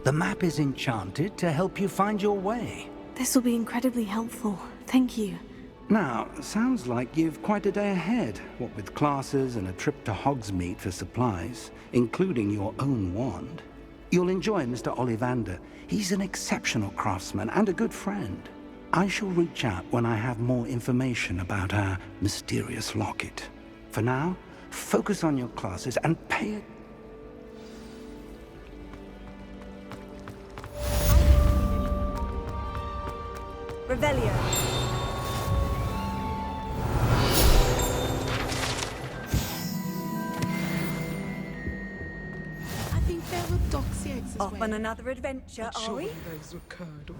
The map is enchanted to help you find your way. This will be incredibly helpful. Thank you. Now, sounds like you've quite a day ahead, what with classes and a trip to Hogsmeade for supplies, including your own wand. You'll enjoy Mr. Ollivander. He's an exceptional craftsman and a good friend. I shall reach out when I have more information about our mysterious locket. For now, focus on your classes and pay it. Revelio. I think there were doxy eggs as Off well. on another adventure, But are surely we? those were curdled.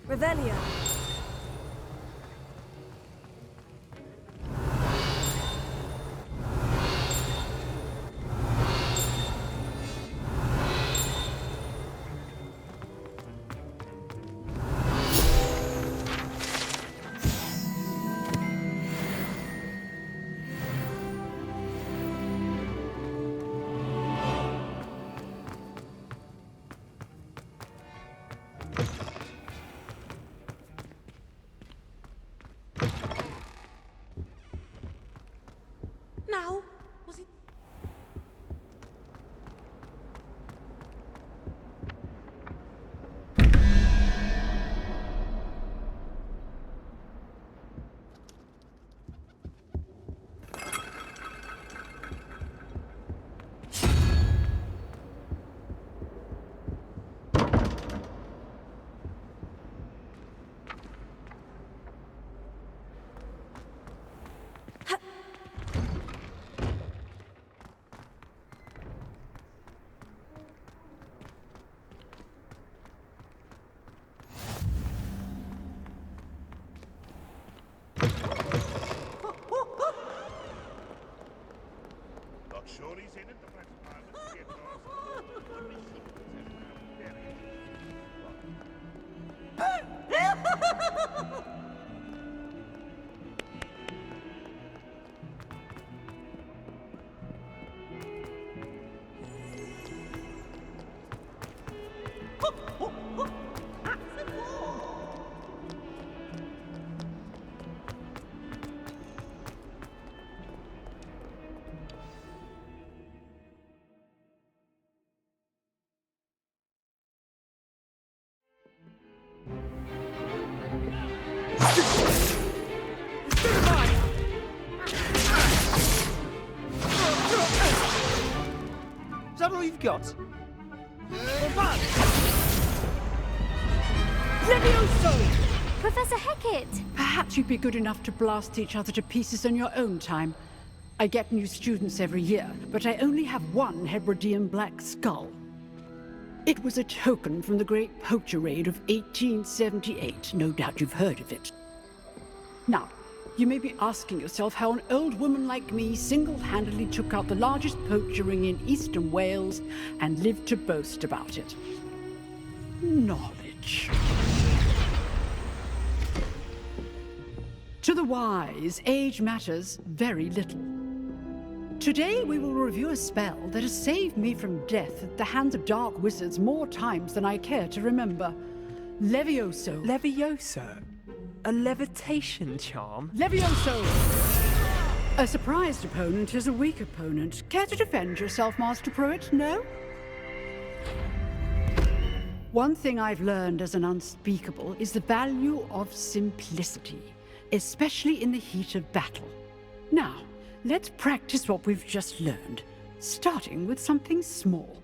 Revelio. Now, was it? Not sure he's in at the present moment. Yet Is that all you've got? Professor Hecat! Perhaps you'd be good enough to blast each other to pieces on your own time. I get new students every year, but I only have one Hebridean black skull. It was a token from the Great Poacher Raid of 1878. No doubt you've heard of it. Now, you may be asking yourself how an old woman like me single-handedly took out the largest poacher ring in eastern Wales and lived to boast about it. Knowledge. To the wise, age matters very little. Today we will review a spell that has saved me from death at the hands of dark wizards more times than I care to remember. Levioso. Levioso? A levitation charm? Levioso! A surprised opponent is a weak opponent. Care to defend yourself, Master Pruitt? No? One thing I've learned as an unspeakable is the value of simplicity, especially in the heat of battle. Now, let's practice what we've just learned, starting with something small.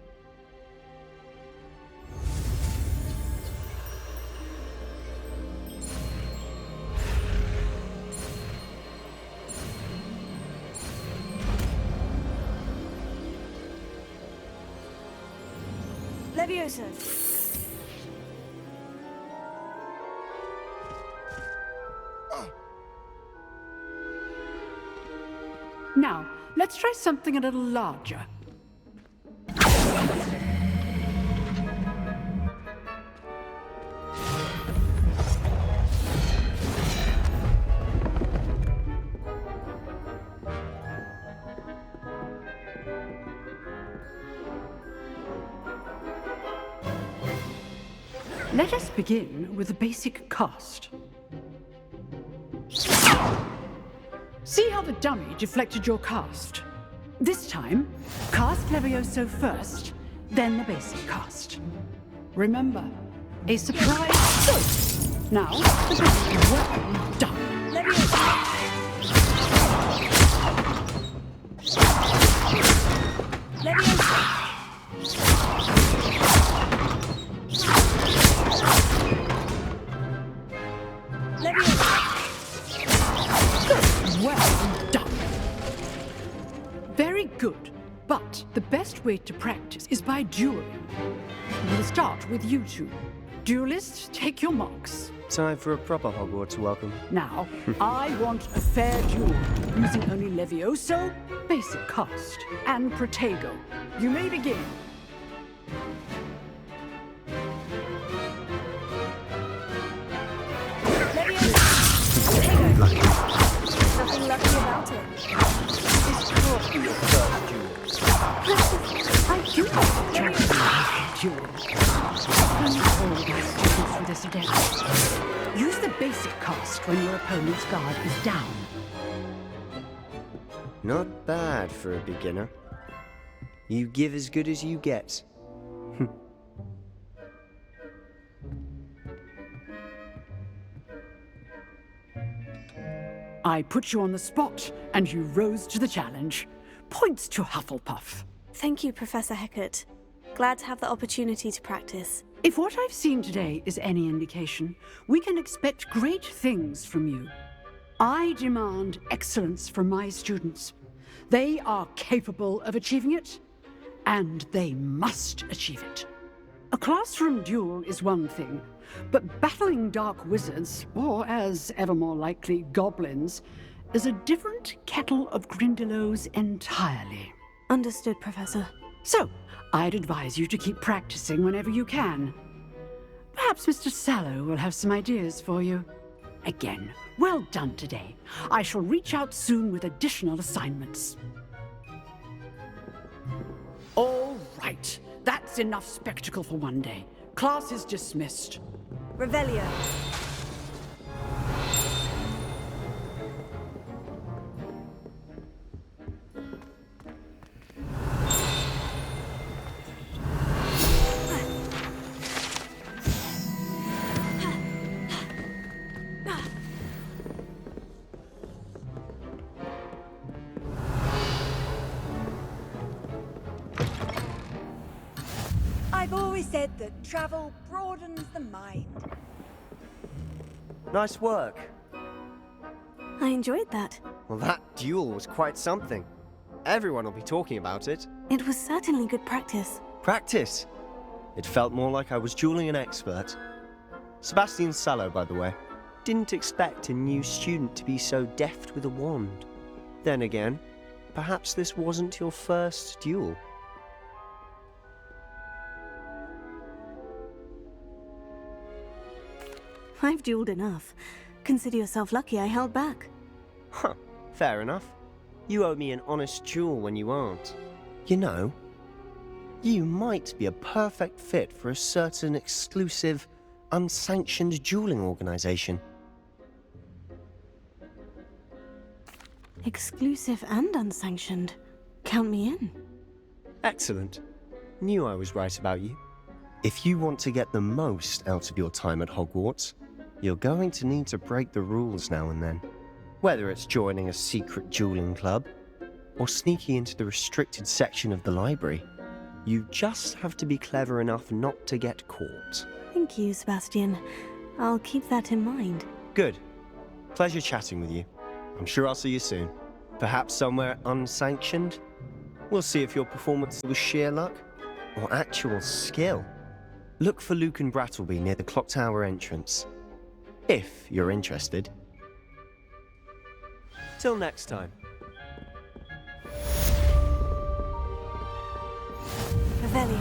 Leviosa. Now, let's try something a little larger. Let us begin with the basic cast. See how the dummy deflected your cast? This time, cast Levioso first, then the basic cast. Remember, a surprise. Good. Now, the basic. Well done. Leviosa. Leviosa. Well done. Very good. But the best way to practice is by dueling. We'll start with you two. Duelists, take your marks. Time for a proper Hogwarts welcome. Now, I want a fair duel, using only Levioso, basic cast, and Protego. You may begin. Nothing lucky about it. Your first duel. I do not judge duel. Don't hold my students for this again. Use the basic cast when your opponent's guard is down. Not bad for a beginner. You give as good as you get. I put you on the spot, and you rose to the challenge. Points to Hufflepuff. Thank you, Professor Hecat. Glad to have the opportunity to practice. If what I've seen today is any indication, we can expect great things from you. I demand excellence from my students. They are capable of achieving it, and they must achieve it. A classroom duel is one thing, but battling dark wizards, or as ever more likely, goblins, is a different kettle of Grindylows entirely. Understood, Professor. So, I'd advise you to keep practicing whenever you can. Perhaps Mr. Sallow will have some ideas for you. Again, well done today. I shall reach out soon with additional assignments. All right, that's enough spectacle for one day. Class is dismissed. Revelio. I've always said that travel broadens the mind. Nice work. I enjoyed that. Well, that duel was quite something. Everyone will be talking about it. It was certainly good practice. Practice. It felt more like I was dueling an expert. Sebastian Sallow, by the way. Didn't expect a new student to be so deft with a wand. Then again, perhaps this wasn't your first duel. I've dueled enough. Consider yourself lucky I held back. Huh, fair enough. You owe me an honest duel when you aren't. You know, you might be a perfect fit for a certain exclusive, unsanctioned dueling organization. Exclusive and unsanctioned. Count me in. Excellent. Knew I was right about you. If you want to get the most out of your time at Hogwarts, you're going to need to break the rules now and then. Whether it's joining a secret dueling club, or sneaking into the restricted section of the library, you just have to be clever enough not to get caught. Thank you, Sebastian. I'll keep that in mind. Good. Pleasure chatting with you. I'm sure I'll see you soon. Perhaps somewhere unsanctioned? We'll see if your performance was sheer luck, or actual skill, look for Luke and Brattleby near the clock tower entrance. If you're interested. Till next time. Revelio.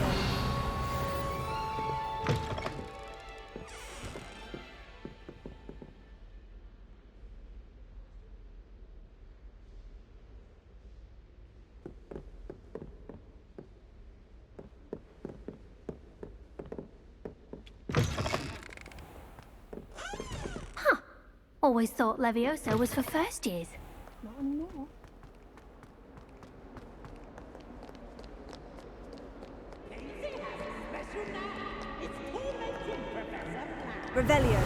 Always thought Levioso was for first years. Not anymore. Revelio.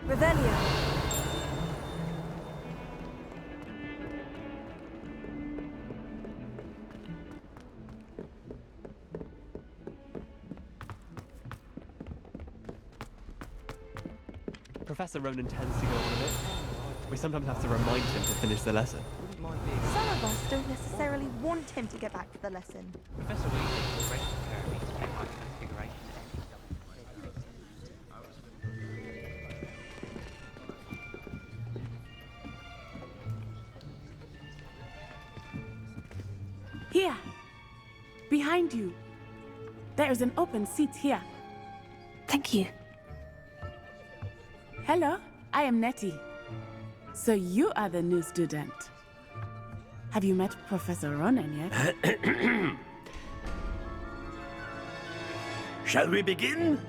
Revelio. Professor Ronan tends to go on a bit. We sometimes have to remind him to finish the lesson. Some of us don't necessarily want him to get back to the lesson. Professor Weasley already prepared me to check my configuration. Here. Behind you. There is an open seat here. Thank you. Hello, I am Nettie. So you are the new student. Have you met Professor Ronan yet? Shall we begin?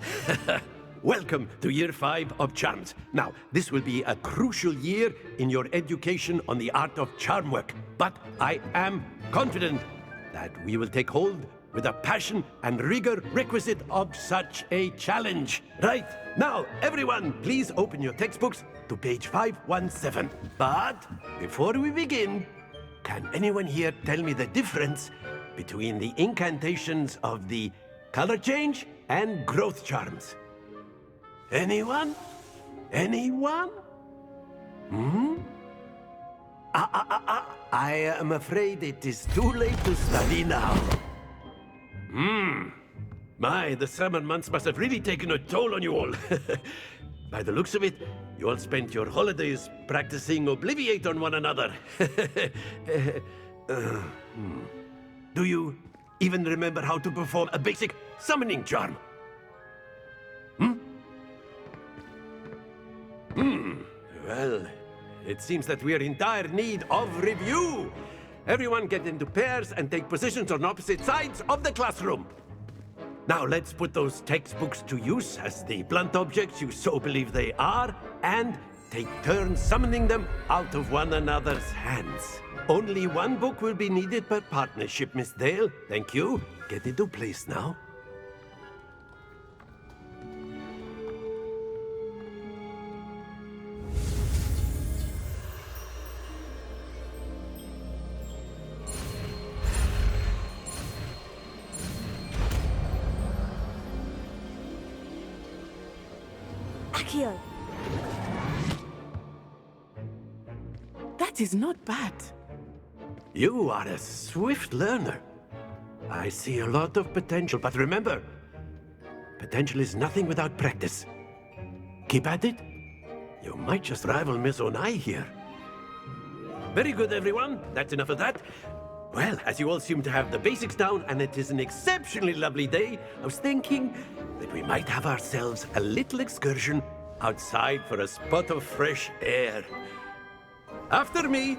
Welcome to Year 5 of Charms. Now, this will be a crucial year in your education on the art of charm work. But I am confident that we will take hold with the passion and rigor requisite of such a challenge. Right, now, everyone, please open your textbooks to page 517. But before we begin, can anyone here tell me the difference between the incantations of the color change and growth charms? Anyone? Anyone? I am afraid it is too late to study now. My, the summer months must have really taken a toll on you all. By the looks of it, you all spent your holidays practicing Obliviate on one another. Do you even remember how to perform a basic summoning charm? Well, it seems that we are in dire need of review. Everyone get into pairs and take positions on opposite sides of the classroom. Now let's put those textbooks to use as the blunt objects you so believe they are, and take turns summoning them out of one another's hands. Only one book will be needed per partnership, Miss Dale. Thank you. Get into place now. Accio. That is not bad. You are a swift learner. I see a lot of potential, but remember, potential is nothing without practice. Keep at it. You might just rival Miss Onai here. Very good, everyone. That's enough of that. Well, as you all seem to have the basics down, and it is an exceptionally lovely day, I was thinking that we might have ourselves a little excursion outside for a spot of fresh air. After me.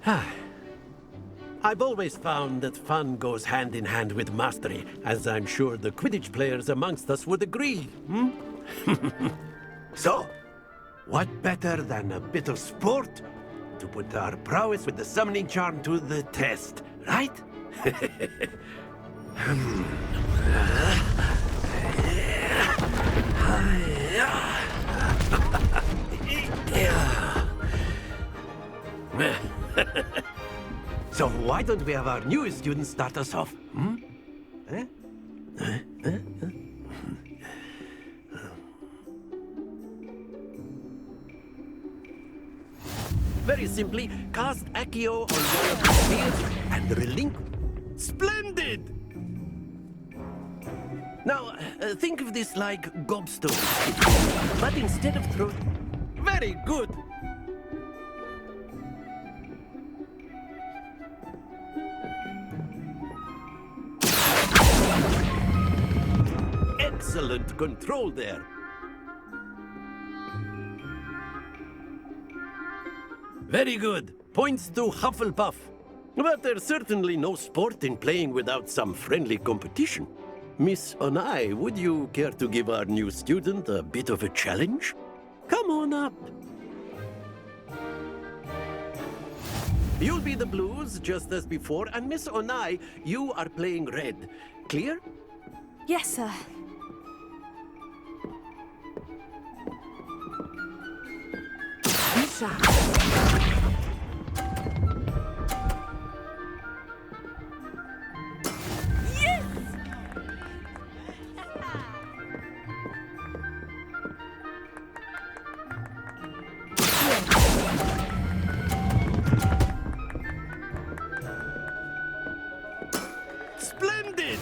I've always found that fun goes hand in hand with mastery, as I'm sure the Quidditch players amongst us would agree. So, what better than a bit of sport to put our prowess with the summoning charm to the test, right? So why don't we have our newest student start us off? Very simply, cast Accio on one of the spheres and relinquish. Splendid! Now, think of this like gobstones, but instead of throwing... Very good! Excellent control there. Very good. Points to Hufflepuff. But there's certainly no sport in playing without some friendly competition. Miss Onai, would you care to give our new student a bit of a challenge? Come on up. You'll be the blues, just as before, and Miss Onai, you are playing red. Clear? Yes, sir. Misha. Splendid!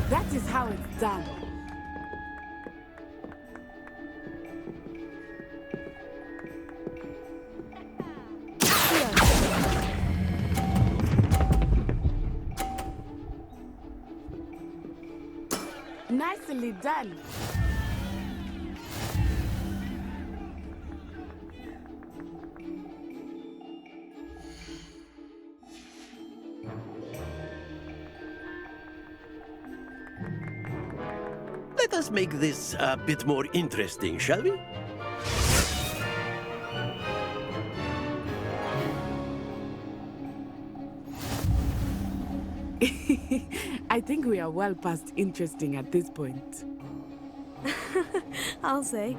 That is how it's done. Nicely done. Let us make this a bit more interesting, shall we? I think we are well past interesting at this point. I'll say.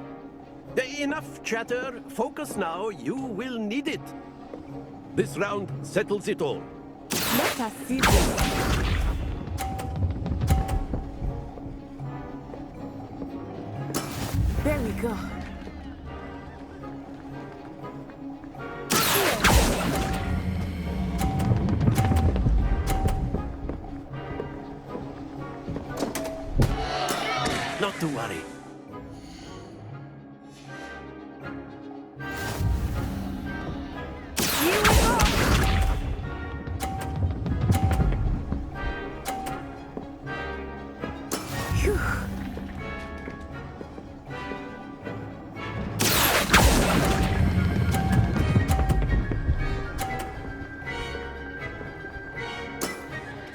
Enough chatter. Focus now. You will need it. This round settles it all. Let us see this. There we go. Not to worry.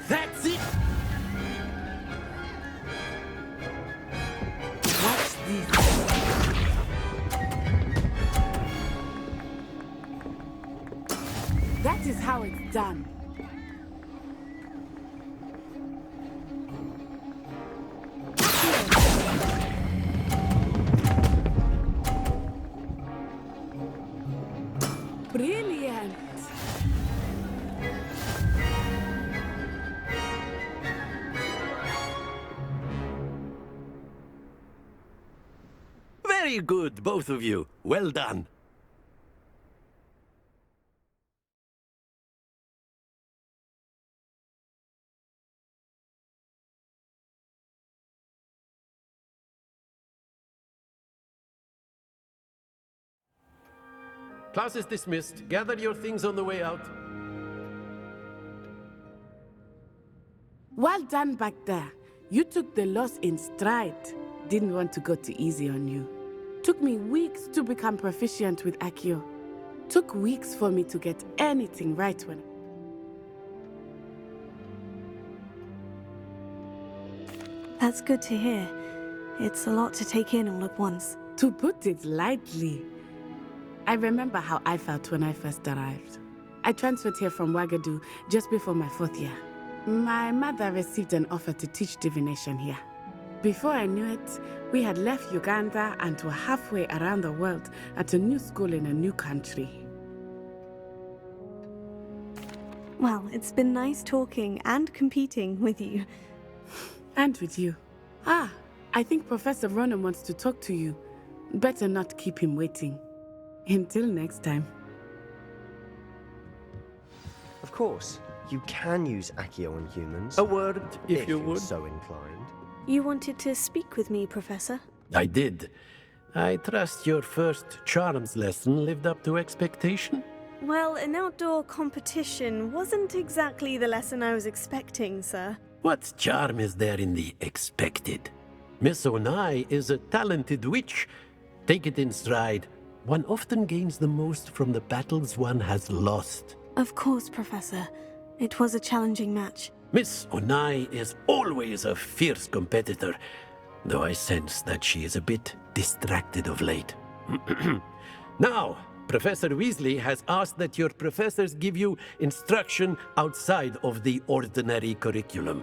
That's it! Watch this. That is how it's done. Brilliant. Very good, both of you. Well done. class is dismissed. Gather your things on the way out. Well done back there. You took the loss in stride. Didn't want to go too easy on you. Took me weeks to become proficient with Accio. Took weeks for me to get anything right when... That's good to hear. It's a lot to take in all at once. To put it lightly, I remember how I felt when I first arrived. I transferred here from Wagadu just before my 4th year. My mother received an offer to teach divination here. Before I knew it, we had left Uganda and were halfway around the world at a new school in a new country. Well, it's been nice talking and competing with you. And with you. Ah, I think Professor Ronan wants to talk to you. Better not keep him waiting. Until next time. Of course, you can use Accio on humans. A word, if you you're would. so inclined. You wanted to speak with me, Professor? I did. I trust your first charms lesson lived up to expectation? Well, an outdoor competition wasn't exactly the lesson I was expecting, sir. What charm is there in the expected? Miss Onai is a talented witch. Take it in stride. One often gains the most from the battles one has lost. Of course, Professor. It was a challenging match. Miss Onai is always a fierce competitor, though I sense that she is a bit distracted of late. Now, Professor Weasley has asked that your professors give you instruction outside of the ordinary curriculum.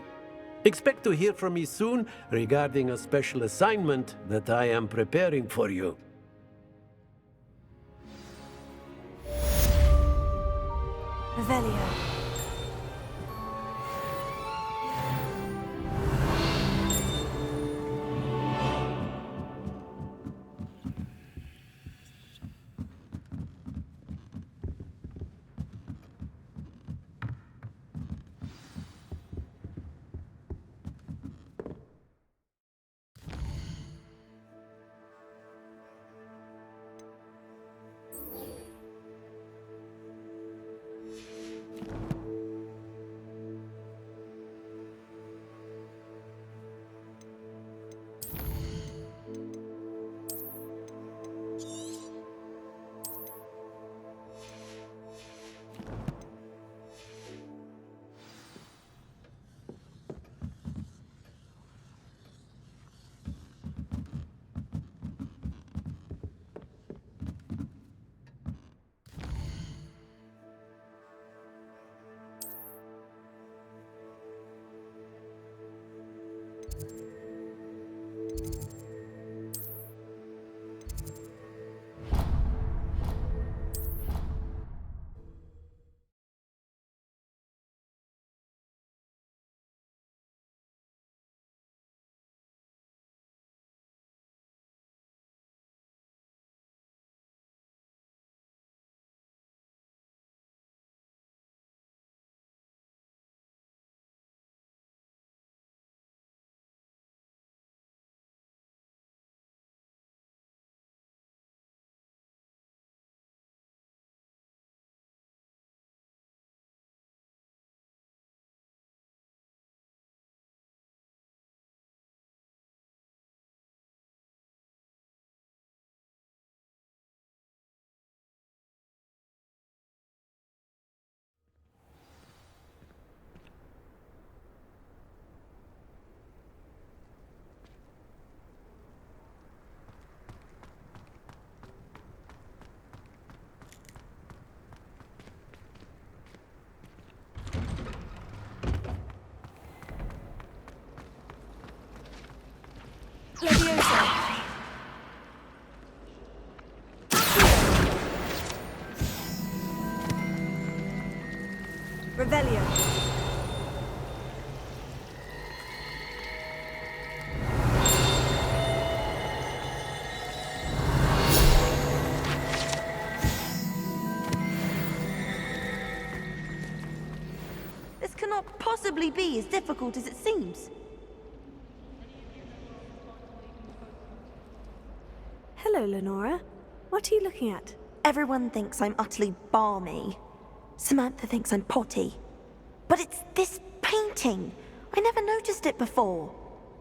Expect to hear from me soon regarding a special assignment that I am preparing for you. Revelio. Leviosa. Revelio. This cannot possibly be as difficult as it seems. Hello, Lenora. What are you looking at? Everyone thinks I'm utterly balmy. Samantha thinks I'm potty. But it's this painting. I never noticed it before.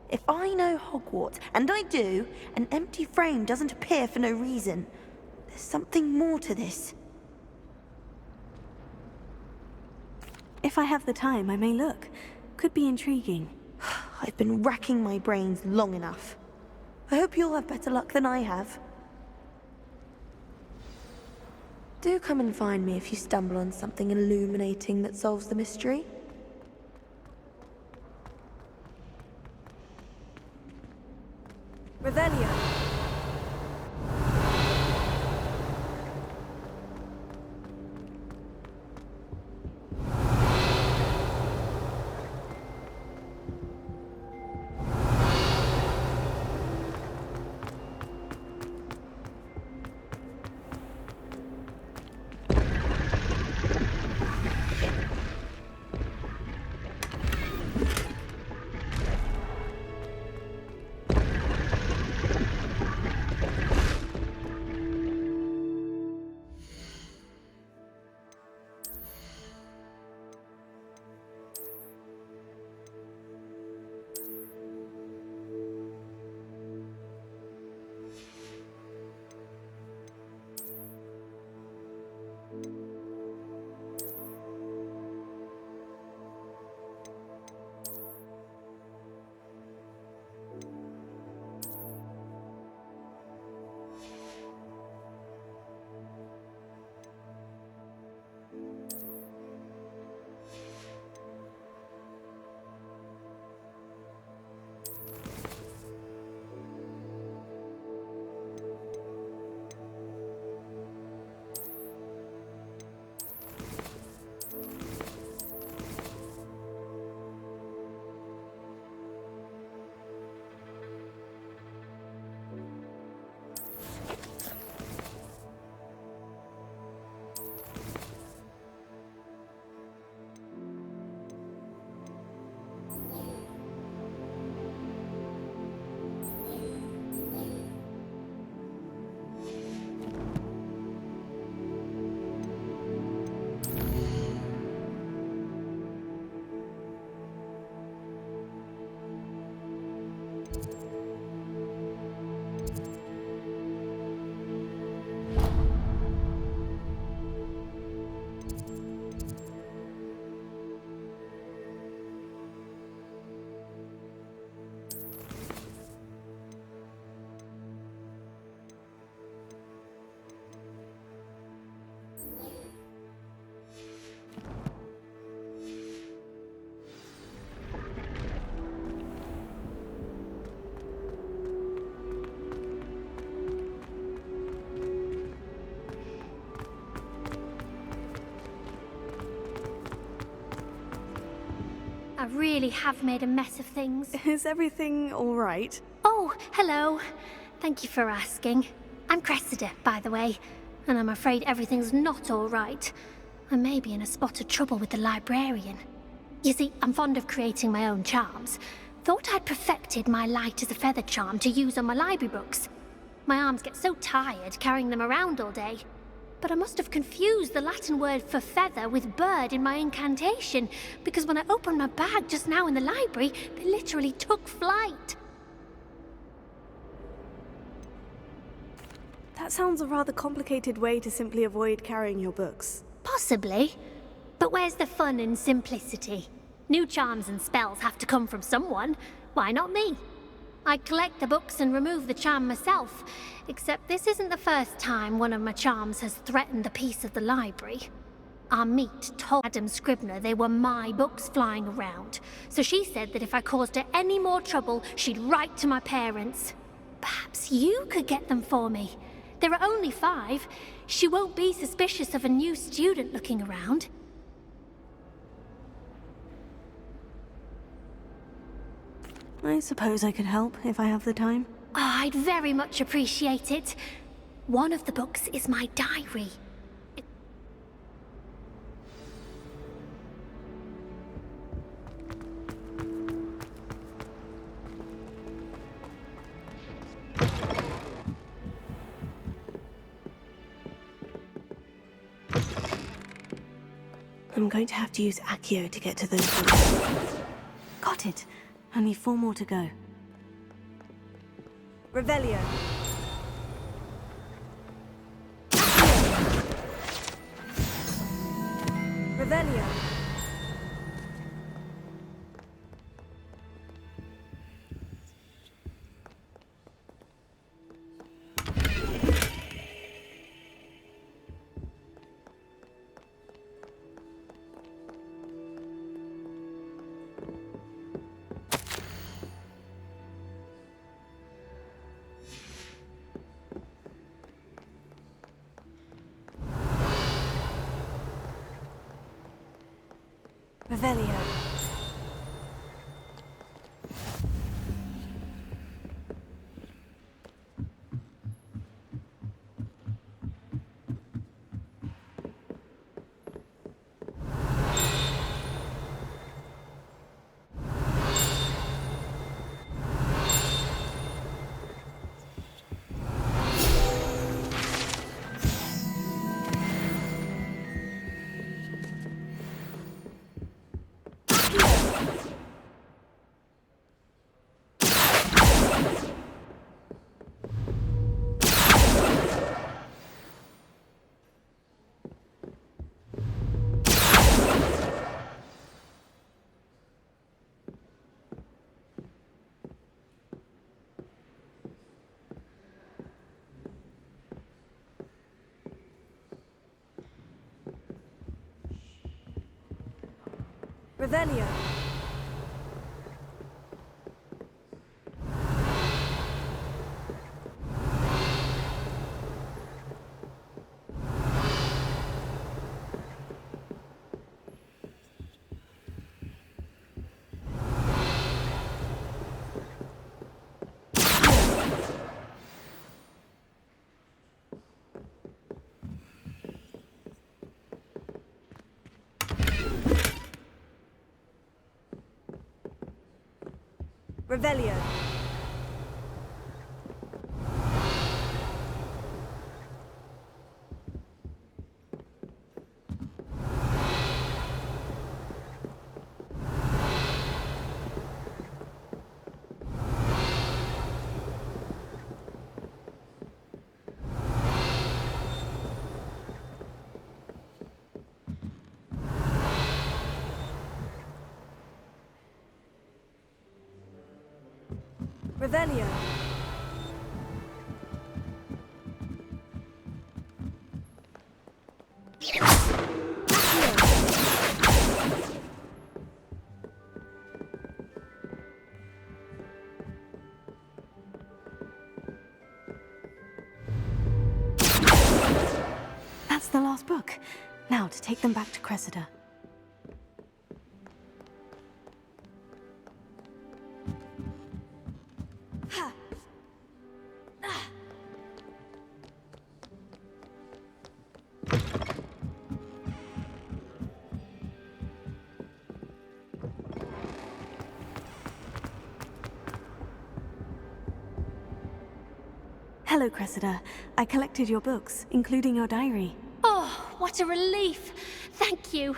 If I know Hogwarts, and I do, an empty frame doesn't appear for no reason. There's something more to this. If I have the time, I may look. Could be intriguing. I've been racking my brains long enough. I hope you'll have better luck than I have. Do come and find me if you stumble on something illuminating that solves the mystery. Revelio. I really have made a mess of things. Is everything all right? Oh, hello. Thank you for asking. I'm Cressida, by the way, and I'm afraid everything's not all right. I may be in a spot of trouble with the librarian. You see, I'm fond of creating my own charms. Thought I'd perfected my light as a feather charm to use on my library books. My arms get so tired carrying them around all day. But I must have confused the Latin word for feather with bird in my incantation, because when I opened my bag just now in the library, they literally took flight. That sounds a rather complicated way to simply avoid carrying your books. Possibly. But where's the fun in simplicity? New charms and spells have to come from someone. Why not me? I collect the books and remove the charm myself, except this isn't the first time one of my charms has threatened the peace of the library. Our meet told Madam Scribner they were my books flying around, so she said that if I caused her any more trouble, she'd write to my parents. Perhaps you could get them for me. There are only 5. She won't be suspicious of a new student looking around. I suppose I could help if I have the time. Oh, I'd very much appreciate it. One of the books is my diary. I'm going to have to use Accio to get to those books. Got it. Only 4 more to go. Revelio. Revelio. Revelio. Revelio. Revelio. Revelio. That's the last book. Now to take them back to Cressida. Hello, Cressida. I collected your books, including your diary. Oh, what a relief. Thank you.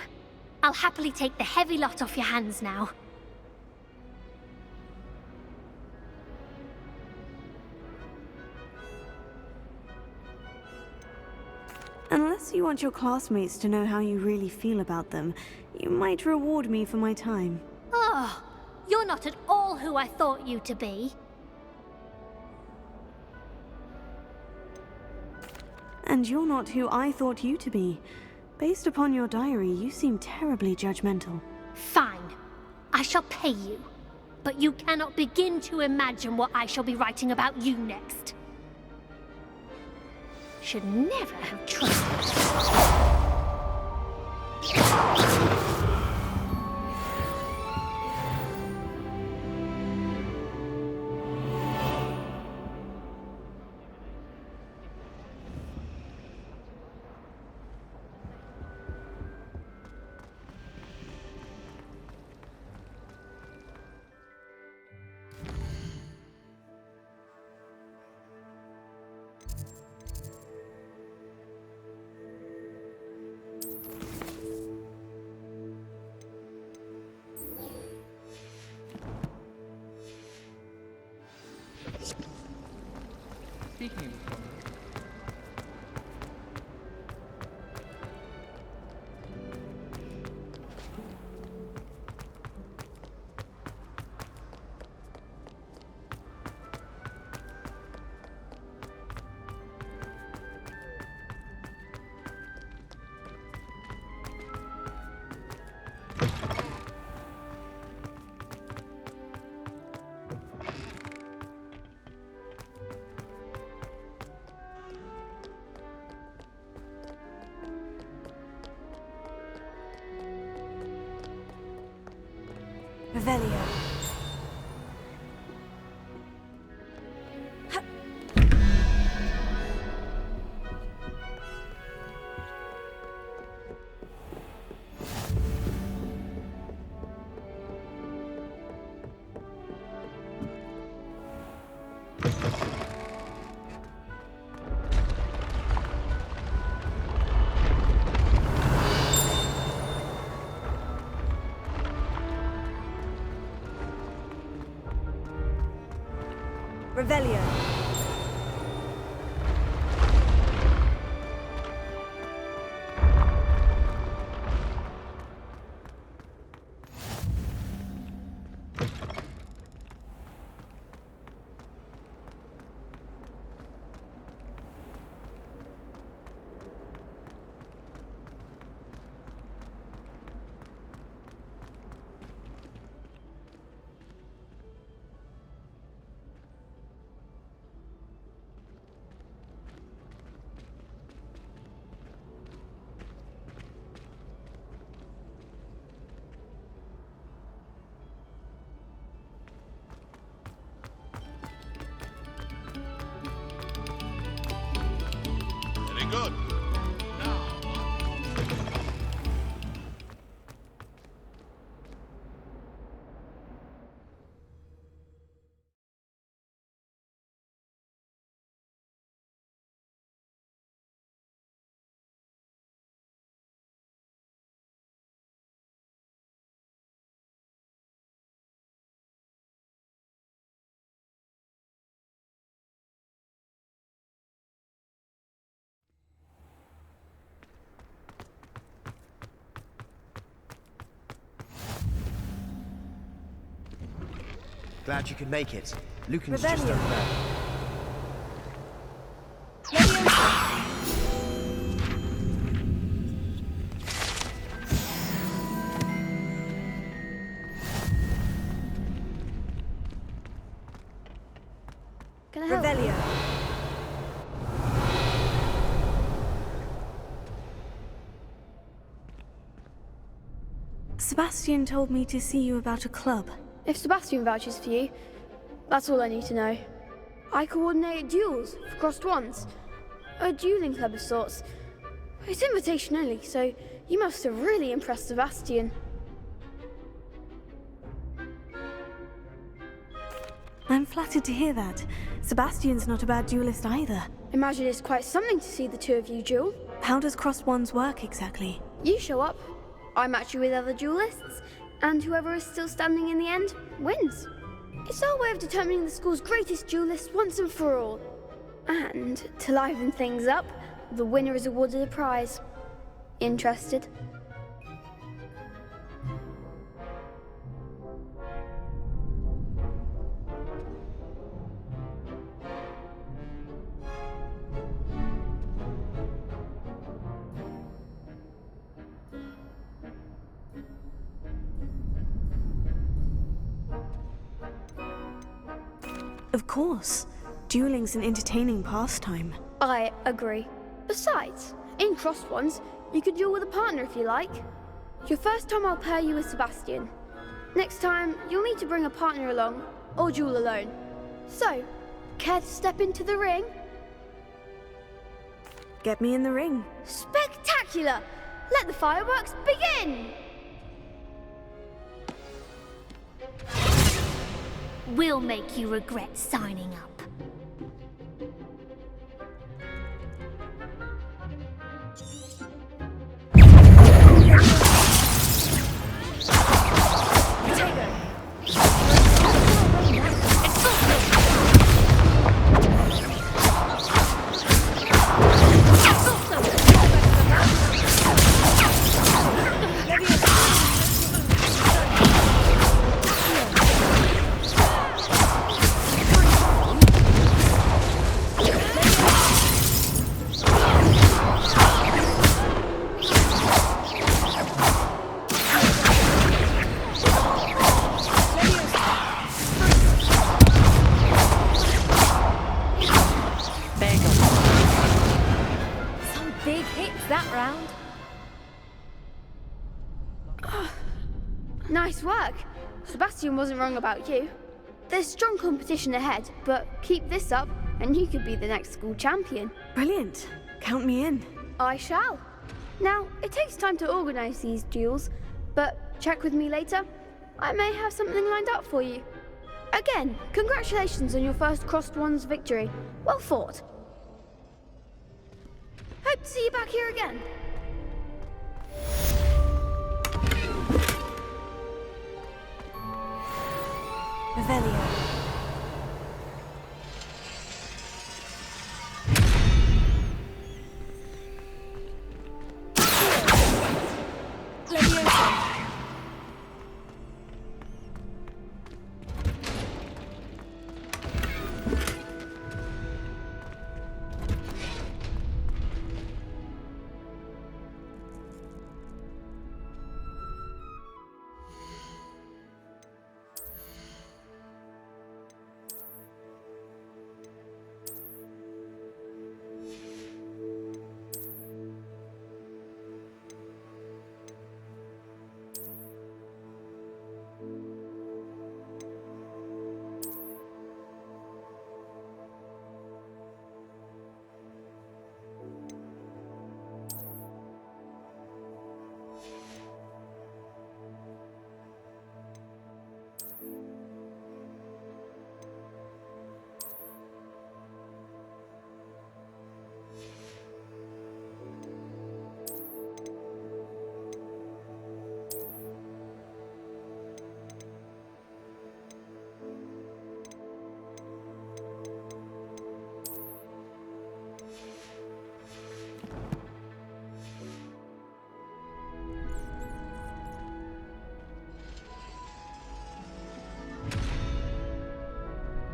I'll happily take the heavy lot off your hands now. Unless you want your classmates to know how you really feel about them, you might reward me for my time. Oh, you're not at all who I thought you to be. And you're not who I thought you to be. Based upon your diary, you seem terribly judgmental. Fine. I shall pay you. But you cannot begin to imagine what I shall be writing about you next. Should never have trusted you. Speaking of economy, Revelio. Revelio. Very good. Glad you could make it. Lucan's just over there. Can I help? Revelio. Sebastian told me to see you about a club. If Sebastian vouches for you, that's all I need to know. I coordinate duels for crossed wands. A dueling club of sorts. It's invitation only, so you must have really impressed Sebastian. I'm flattered to hear that. Sebastian's not a bad duelist either. Imagine it's quite something to see the two of you duel. How does crossed wands work exactly? You show up, I match you with other duelists, and whoever is still standing in the end wins. It's our way of determining the school's greatest duelist once and for all. And to liven things up, the winner is awarded a prize. Interested? Of course. Dueling's an entertaining pastime. I agree. Besides, in crossed ones, you could duel with a partner if you like. Your first time I'll pair you with Sebastian. Next time, you'll need to bring a partner along, or duel alone. So, care to step into the ring? Get me in the ring. Spectacular! Let the fireworks begin! We'll make you regret signing up. that round. Nice work. Sebastian wasn't wrong about you. There's strong competition ahead, but keep this up and you could be the next school champion. Brilliant. Count me in. I shall. Now, it takes time to organise these duels, but check with me later. I may have something lined up for you. Again, congratulations on your first Crossed Wands victory. Well fought. Hope to see you back here again. Revelio.